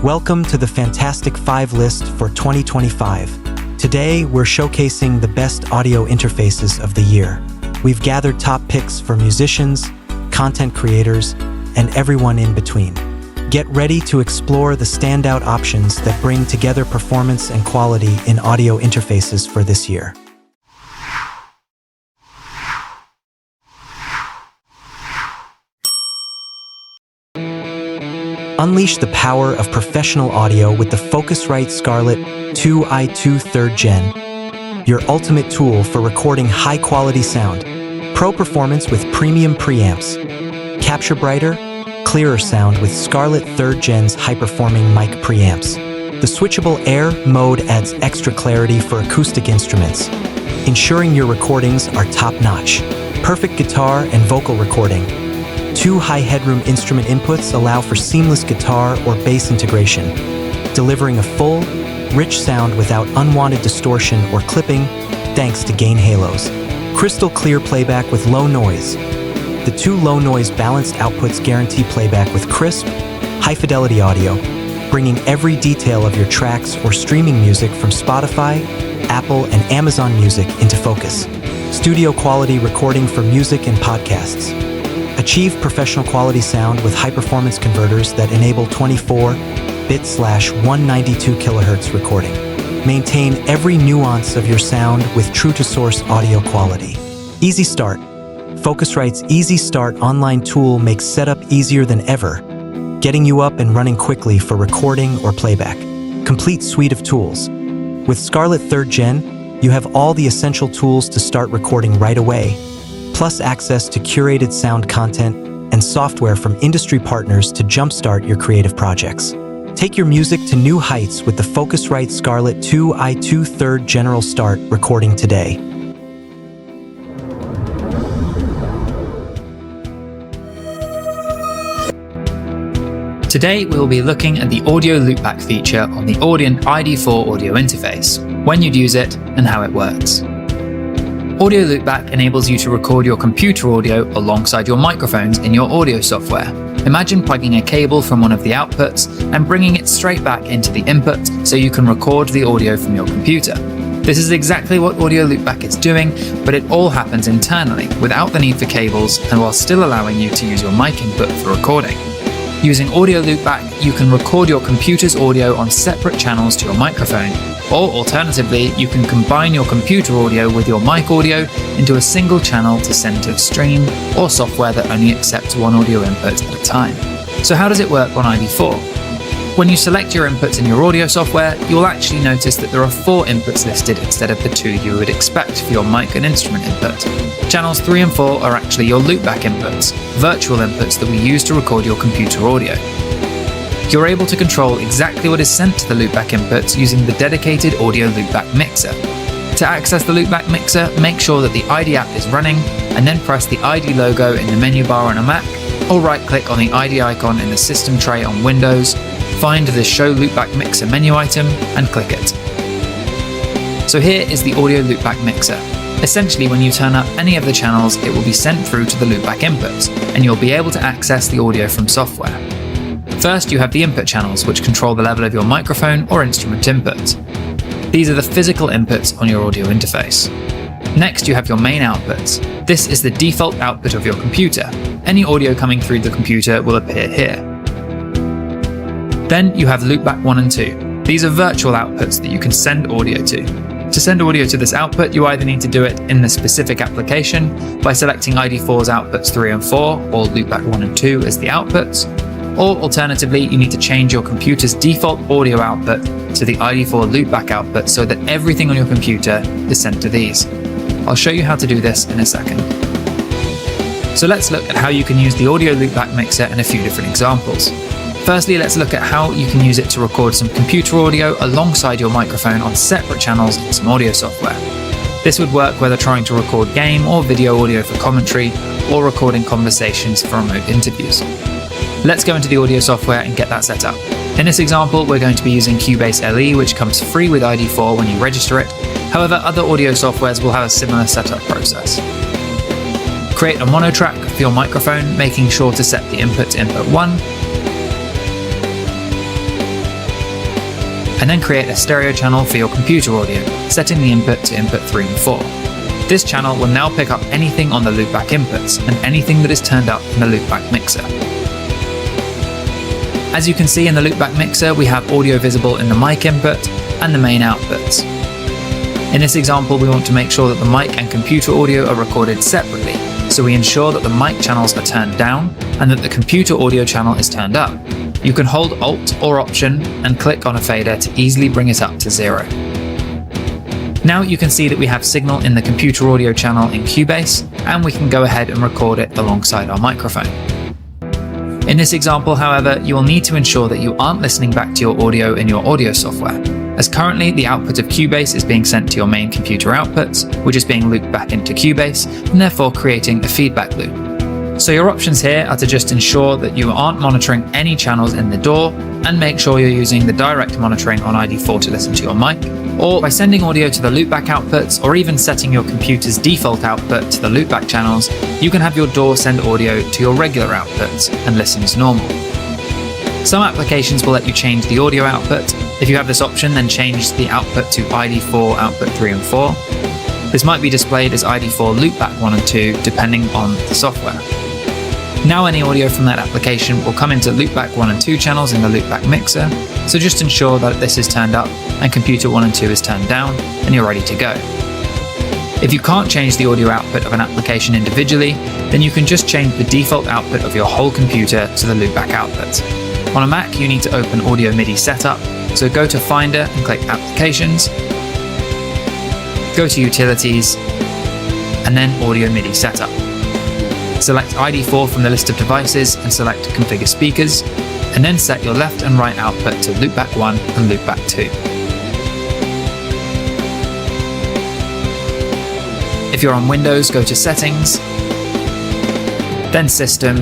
Welcome to the Fantastic 5 list for 2025. Today, we're showcasing the best audio interfaces of the year. We've gathered top picks for musicians, content creators, and everyone in between. Get ready to explore the standout options that bring together performance and quality in audio interfaces for this year. Unleash the power of professional audio with the Focusrite Scarlett 2i2 3rd Gen, your ultimate tool for recording high-quality sound. Pro performance with premium preamps. Capture brighter, clearer sound with Scarlett 3rd Gen's high-performing mic preamps. The switchable air mode adds extra clarity for acoustic instruments, ensuring your recordings are top-notch. Perfect guitar and vocal recording. 2 high-headroom instrument inputs allow for seamless guitar or bass integration, delivering a full, rich sound without unwanted distortion or clipping thanks to gain halos. Crystal clear playback with low noise. The 2 low-noise balanced outputs guarantee playback with crisp, high-fidelity audio, bringing every detail of your tracks or streaming music from Spotify, Apple, and Amazon Music into focus. Studio-quality recording for music and podcasts. Achieve professional quality sound with high-performance converters that enable 24-bit/192 kHz recording. Maintain every nuance of your sound with true-to-source audio quality. Easy Start. Focusrite's Easy Start online tool makes setup easier than ever, getting you up and running quickly for recording or playback. Complete suite of tools. With Scarlett 3rd Gen, you have all the essential tools to start recording right away, plus access to curated sound content and software from industry partners to jumpstart your creative projects. Take your music to new heights with the Focusrite Scarlett 2i2 3rd General Start recording today. Today we'll be looking at the audio loopback feature on the Audient ID4 audio interface, when you'd use it and how it works. Audio loopback enables you to record your computer audio alongside your microphones in your audio software. Imagine plugging a cable from one of the outputs and bringing it straight back into the input so you can record the audio from your computer. This is exactly what audio loopback is doing, but it all happens internally without the need for cables and while still allowing you to use your mic input for recording. Using audio loopback, you can record your computer's audio on separate channels to your microphone, or alternatively, you can combine your computer audio with your mic audio into a single channel to send to stream or software that only accepts one audio input at a time. So how does it work on ID4? When you select your inputs in your audio software, you'll actually notice that there are 4 inputs listed instead of the 2 you would expect for your mic and instrument input. Channels 3 and 4 are actually your loopback inputs, virtual inputs that we use to record your computer audio. You're able to control exactly what is sent to the loopback inputs using the dedicated audio loopback mixer. To access the loopback mixer, make sure that the ID app is running, and then press the ID logo in the menu bar on a Mac, or right-click on the ID icon in the system tray on Windows, find the Show Loopback Mixer menu item, and click it. So here is the audio loopback mixer. Essentially, when you turn up any of the channels, it will be sent through to the loopback inputs, and you'll be able to access the audio from software. First, you have the input channels, which control the level of your microphone or instrument inputs. These are the physical inputs on your audio interface. Next, you have your main outputs. This is the default output of your computer. Any audio coming through the computer will appear here. Then you have loopback 1 and 2. These are virtual outputs that you can send audio to. To send audio to this output, you either need to do it in the specific application by selecting ID4's outputs 3 and 4, or loopback 1 and 2 as the outputs, or alternatively, you need to change your computer's default audio output to the ID4 loopback output so that everything on your computer is sent to these. I'll show you how to do this in a second. So let's look at how you can use the audio loopback mixer in a few different examples. Firstly, let's look at how you can use it to record some computer audio alongside your microphone on separate channels in some audio software. This would work whether trying to record game or video audio for commentary, or recording conversations for remote interviews. Let's go into the audio software and get that set up. In this example, we're going to be using Cubase LE, which comes free with ID4 when you register it. However, other audio softwares will have a similar setup process. Create a mono track for your microphone, making sure to set the input to input 1. and then create a stereo channel for your computer audio, setting the input to input 3 and 4. This channel will now pick up anything on the loopback inputs and anything that is turned up in the loopback mixer. As you can see in the loopback mixer, we have audio visible in the mic input and the main outputs. In this example, we want to make sure that the mic and computer audio are recorded separately, so we ensure that the mic channels are turned down and that the computer audio channel is turned up. You can hold Alt or Option and click on a fader to easily bring it up to 0. Now you can see that we have signal in the computer audio channel in Cubase, and we can go ahead and record it alongside our microphone. In this example, however, you will need to ensure that you aren't listening back to your audio in your audio software, as currently the output of Cubase is being sent to your main computer outputs, which is being looped back into Cubase, and therefore creating a feedback loop. So your options here are to just ensure that you aren't monitoring any channels in the DAW, and make sure you're using the direct monitoring on ID4 to listen to your mic, or by sending audio to the loopback outputs, or even setting your computer's default output to the loopback channels, you can have your DAW send audio to your regular outputs and listen as normal. Some applications will let you change the audio output. If you have this option, then change the output to ID4 output 3 and 4. This might be displayed as ID4 loopback 1 and 2, depending on the software. Now any audio from that application will come into loopback 1 and 2 channels in the loopback mixer, so just ensure that this is turned up and computer 1 and 2 is turned down, and you're ready to go. If you can't change the audio output of an application individually, then you can just change the default output of your whole computer to the loopback output. On a Mac, you need to open Audio MIDI Setup, so go to Finder and click Applications, go to Utilities, and then Audio MIDI Setup. Select ID4 from the list of devices and select Configure Speakers, and then set your left and right output to loopback 1 and loopback 2. If you're on Windows, go to Settings, then System,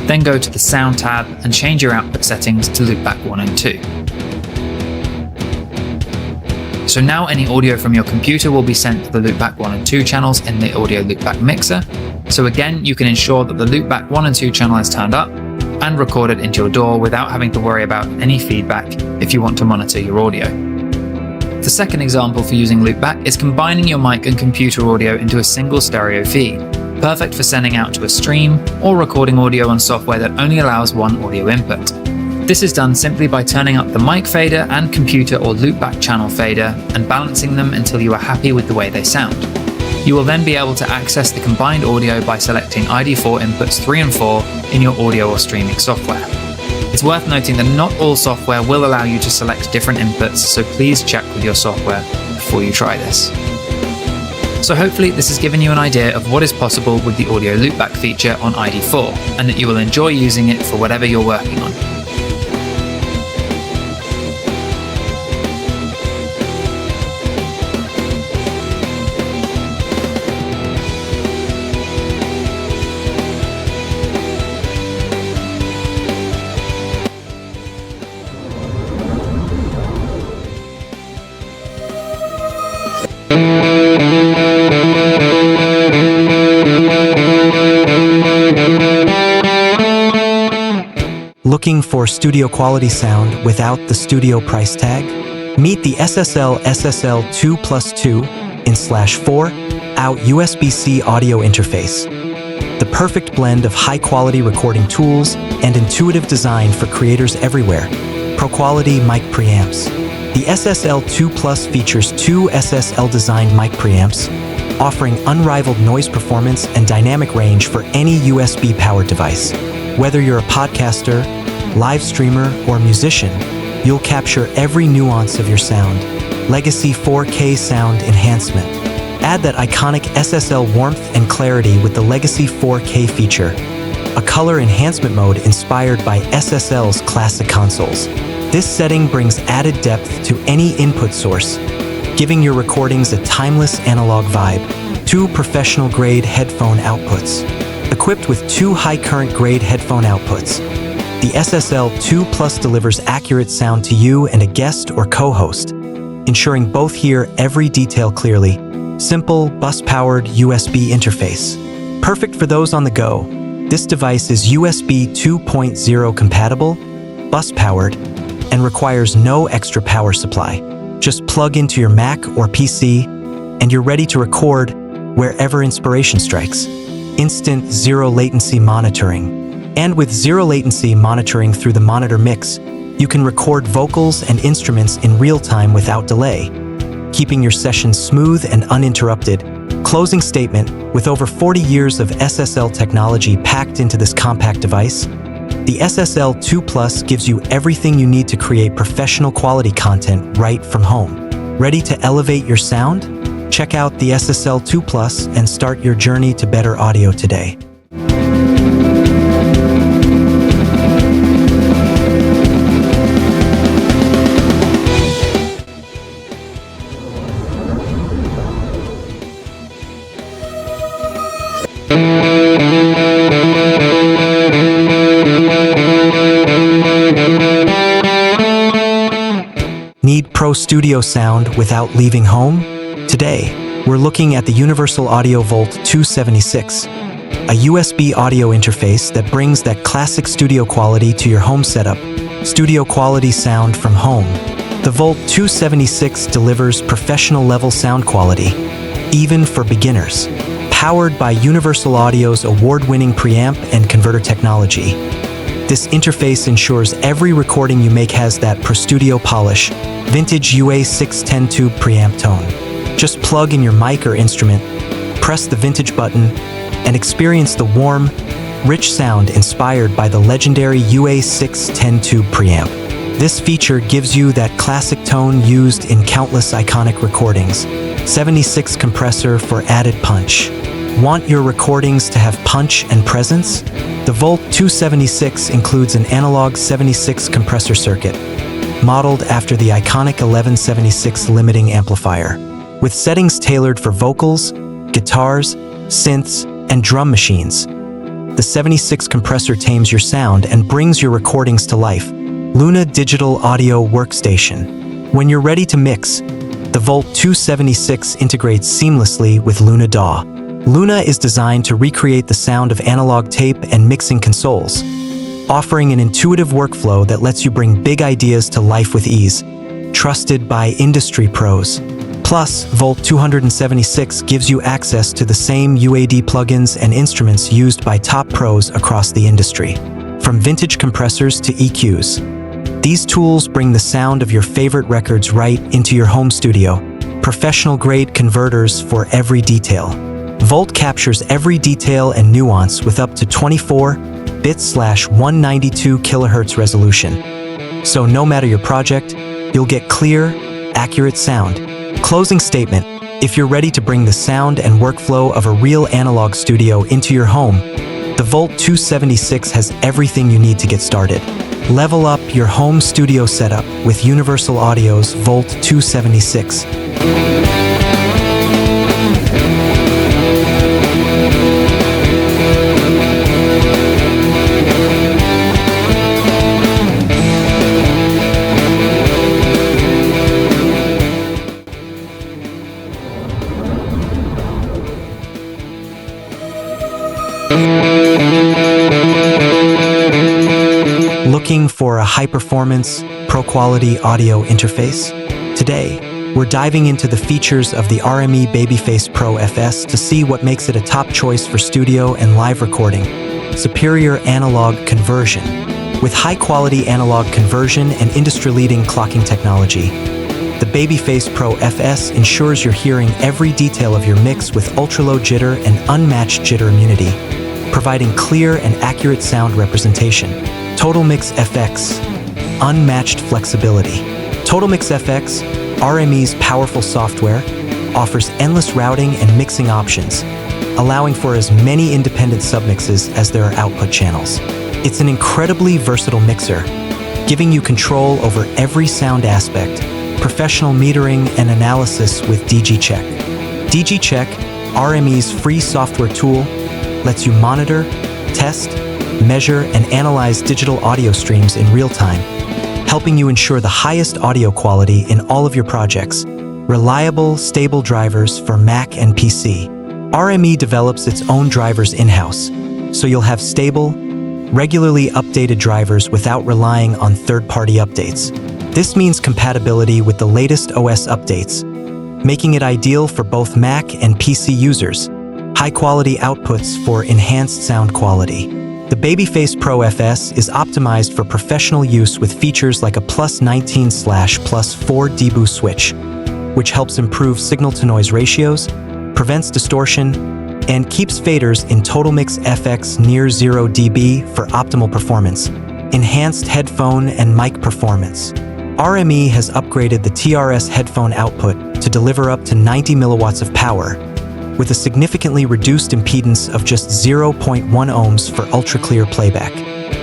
then go to the Sound tab and change your output settings to loopback 1 and 2. So now any audio from your computer will be sent to the loopback 1 and 2 channels in the audio loopback mixer. So again, you can ensure that the loopback 1 and 2 channel is turned up and recorded into your DAW without having to worry about any feedback if you want to monitor your audio. The second example for using loopback is combining your mic and computer audio into a single stereo feed, perfect for sending out to a stream or recording audio on software that only allows one audio input. This is done simply by turning up the mic fader and computer or loopback channel fader and balancing them until you are happy with the way they sound. You will then be able to access the combined audio by selecting ID4 inputs 3 and 4 in your audio or streaming software. It's worth noting that not all software will allow you to select different inputs, so please check with your software before you try this. So hopefully this has given you an idea of what is possible with the audio loopback feature on ID4, and that you will enjoy using it for whatever you're working on. Looking for studio quality sound without the studio price tag? Meet the SSL SSL2+2/4 out USB-C audio interface. The perfect blend of high-quality recording tools and intuitive design for creators everywhere. Pro-quality mic preamps. The SSL2 Plus features 2 SSL-designed mic preamps, offering unrivaled noise performance and dynamic range for any USB-powered device. Whether you're a podcaster, live streamer, or musician, you'll capture every nuance of your sound. Legacy 4K sound enhancement. Add that iconic SSL warmth and clarity with the Legacy 4K feature, a color enhancement mode inspired by SSL's classic consoles. This setting brings added depth to any input source, giving your recordings a timeless analog vibe. 2 professional-grade headphone outputs. Equipped with 2 high-current-grade headphone outputs, the SSL2 Plus delivers accurate sound to you and a guest or co-host, ensuring both hear every detail clearly. Simple, bus-powered USB interface. Perfect for those on the go. This device is USB 2.0 compatible, bus-powered, and requires no extra power supply. Just plug into your Mac or PC, and you're ready to record wherever inspiration strikes. Instant zero-latency monitoring. And with zero-latency monitoring through the Monitor Mix, you can record vocals and instruments in real time without delay, keeping your sessions smooth and uninterrupted. Closing statement: with over 40 years of SSL technology packed into this compact device, the SSL 2 Plus gives you everything you need to create professional quality content right from home. Ready to elevate your sound? Check out the SSL 2 Plus and start your journey to better audio today. Need Pro Studio sound without leaving home? Today, we're looking at the Universal Audio Volt 276, a USB audio interface that brings that classic studio quality to your home setup. Studio quality sound from home. The Volt 276 delivers professional-level sound quality, even for beginners. Powered by Universal Audio's award-winning preamp and converter technology, this interface ensures every recording you make has that Pro Studio polish, vintage UA610 tube preamp tone. Just plug in your mic or instrument, press the vintage button, and experience the warm, rich sound inspired by the legendary UA610 tube preamp. This feature gives you that classic tone used in countless iconic recordings. 76 compressor for added punch. Want your recordings to have punch and presence? The Volt 276 includes an analog 76 compressor circuit, modeled after the iconic 1176 limiting amplifier, with settings tailored for vocals, guitars, synths, and drum machines. The 76 compressor tames your sound and brings your recordings to life. Luna Digital Audio Workstation. When you're ready to mix, the Volt 276 integrates seamlessly with Luna DAW. Luna is designed to recreate the sound of analog tape and mixing consoles, offering an intuitive workflow that lets you bring big ideas to life with ease. Trusted by industry pros. Plus, Volt 276 gives you access to the same UAD plugins and instruments used by top pros across the industry. From vintage compressors to EQs, these tools bring the sound of your favorite records right into your home studio. Professional-grade converters for every detail. Volt captures every detail and nuance with up to 24-bit/192 kHz resolution. So no matter your project, you'll get clear, accurate sound. Closing statement: if you're ready to bring the sound and workflow of a real analog studio into your home, the Volt 276 has everything you need to get started. Level up your home studio setup with Universal Audio's Volt 276. Looking for a high-performance, pro-quality audio interface? Today, we're diving into the features of the RME Babyface Pro FS to see what makes it a top choice for studio and live recording. Superior analog conversion. With high-quality analog conversion and industry-leading clocking technology, the Babyface Pro FS ensures you're hearing every detail of your mix with ultra-low jitter and unmatched jitter immunity, providing clear and accurate sound representation. Total Mix FX, unmatched flexibility. Total Mix FX, RME's powerful software, offers endless routing and mixing options, allowing for as many independent submixes as there are output channels. It's an incredibly versatile mixer, giving you control over every sound aspect, professional metering and analysis with DG Check. DG Check, RME's free software tool, lets you monitor, test, measure, and analyze digital audio streams in real time, helping you ensure the highest audio quality in all of your projects. Reliable, stable drivers for Mac and PC. RME develops its own drivers in-house, so you'll have stable, regularly updated drivers without relying on third-party updates. This means compatibility with the latest OS updates, making it ideal for both Mac and PC users. High-quality outputs for enhanced sound quality. The Babyface Pro FS is optimized for professional use with features like a +19/+4 dB switch, which helps improve signal-to-noise ratios, prevents distortion, and keeps faders in Total Mix FX near 0 dB for optimal performance. Enhanced headphone and mic performance. RME has upgraded the TRS headphone output to deliver up to 90 milliwatts of power, with a significantly reduced impedance of just 0.1 ohms for ultra-clear playback.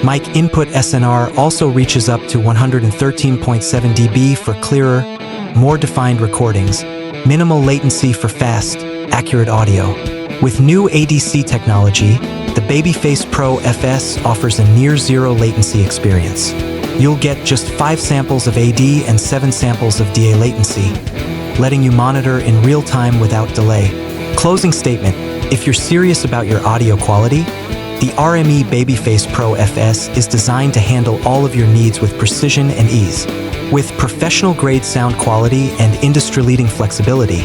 Mic input SNR also reaches up to 113.7 dB for clearer, more defined recordings, minimal latency for fast, accurate audio. With new ADC technology, the Babyface Pro FS offers a near-zero latency experience. You'll get just 5 samples of AD and 7 samples of DA latency, letting you monitor in real time without delay. Closing statement: if you're serious about your audio quality, the RME Babyface Pro FS is designed to handle all of your needs with precision and ease. With professional-grade sound quality and industry-leading flexibility,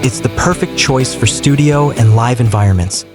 it's the perfect choice for studio and live environments.